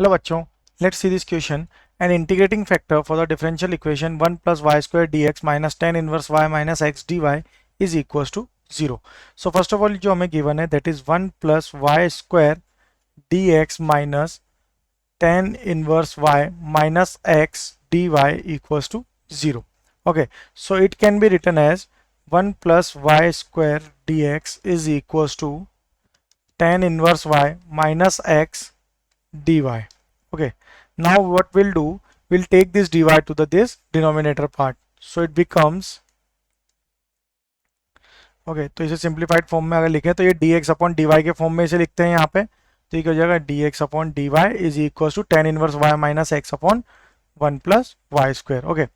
Hello बच्चों, let's see this question. An integrating factor for the differential equation 1 plus y square dx minus tan inverse y minus x dy is equals to 0. So first of all जो हमें given है that is 1 plus y square dx minus tan inverse y minus x dy equals to 0. Okay, so it can be written as 1 plus y square dx is equals to tan inverse y minus x dy. Okay, now what we'll do, we'll take this dy to the this denominator part, so it becomes okay. तो इसे simplified form में अगर लिखें तो ये dx upon dy के form में इसे लिखते हैं यहाँ पे, तो ये क्या हो जाएगा dx upon dy is equal to tan inverse y minus x upon 1 plus y square. Okay,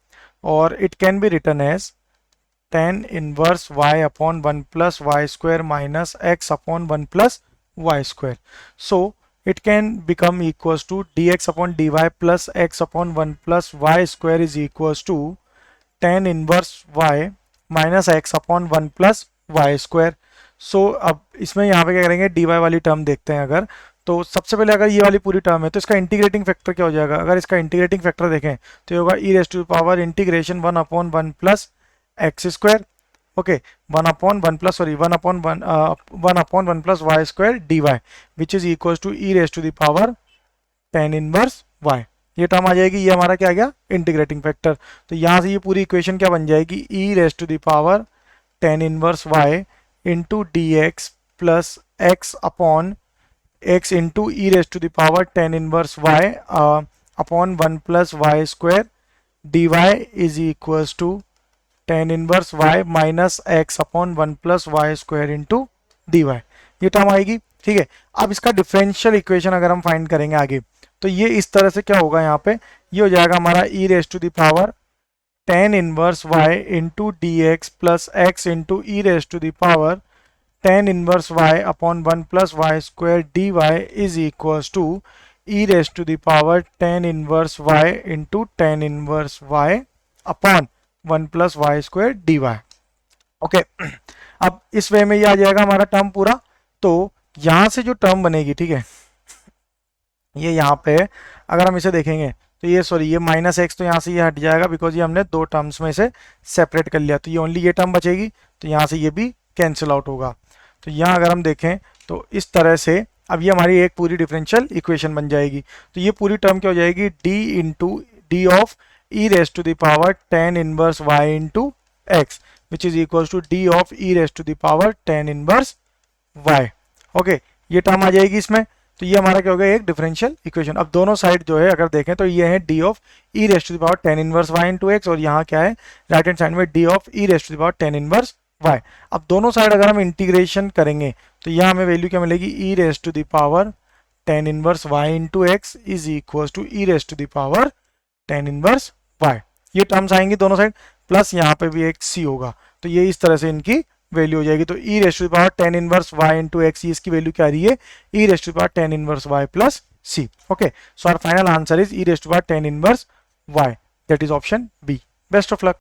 और it can be written as tan inverse y upon 1 plus y square minus x upon 1 plus y square. So it can become equals to dx upon dy plus x upon 1 plus y square is equals to tan inverse y minus x upon 1 plus y square. So अब इसमें यहाँ पे क्या करेंगे, dy वाली term देखते हैं. अगर तो सबसे पहले अगर ये वाली पूरी टर्म है तो इसका इंटीग्रेटिंग फैक्टर क्या हो जाएगा. अगर इसका इंटीग्रेटिंग फैक्टर देखें तो ये होगा e raise to power integration 1 upon 1 plus x square. Okay, 1 upon 1 plus 1 upon 1 plus y square dy which is equals to e raised to the power tan inverse y. ये term आ जाएगी, ये हमारा क्या आ गया इंटीग्रेटिंग फैक्टर. तो यहाँ से ये पूरी इक्वेशन क्या बन जाएगी, e raised to the power tan inverse y into dx plus x upon x into e raised to the power tan inverse y upon 1 plus y square dy is equals to tan inverse y minus x upon 1 plus y square into d y. ये term आएगी. ठीक है, अब इसका differential equation अगर हम find करेंगे आगे तो ये इस तरह से क्या होगा, यहाँ पे ये हो जाएगा हमारा e raise to the power tan inverse y into d x plus x into e raise to the power tan inverse y upon 1 plus y square d y is equals to e raise to the power tan inverse y into tan inverse y upon 1 plus y square d y. Okay, अब इस वे में ये आ जाएगा हमारा term पूरा. तो यहां से जो टर्म बनेगी, ठीक है, ये यहाँ पे अगर हम इसे देखेंगे तो ये सॉरी ये माइनस एक्स तो यहाँ से ये हट जाएगा बिकॉज ये हमने दो टर्म्स में से सेपरेट कर लिया. तो ये ओनली ये टर्म बचेगी, तो यहाँ से ये भी कैंसिल आउट होगा. तो यहाँ अगर हम देखें तो इस तरह से अब ये हमारी एक पूरी डिफरेंशियल इक्वेशन बन जाएगी. तो ये पूरी टर्म क्या हो जाएगी, D into D of e raised to the power tan inverse y into x which is equals to d of e raised to the power tan inverse y. Okay, ये term आ जाएगी इसमें. तो ये हमारा क्या हो गया, एक डिफरेंशियल इक्वेशन. अब दोनों साइड जो है अगर देखें तो ये है d of e raised to the power tan inverse y into x और यहाँ क्या है राइट हैंड साइड में d of e raised to the power tan inverse y. अब दोनों साइड अगर हम इंटीग्रेशन करेंगे तो यहाँ हमें वैल्यू क्या मिलेगी, e raised to the power tan inverse y into x is equals to e raised to the power tan inverse y. ये टर्म्स आएंगी दोनों साइड, प्लस यहाँ पे भी एक c होगा. तो ये इस तरह से इनकी वैल्यू हो जाएगी. तो e raise to the power tan inverse y into x, इसकी वैल्यू क्या आ रही है, e raise to the power tan inverse y plus c. Okay, so our final answer is e raise to the power tan inverse y. That is option B. Best of luck.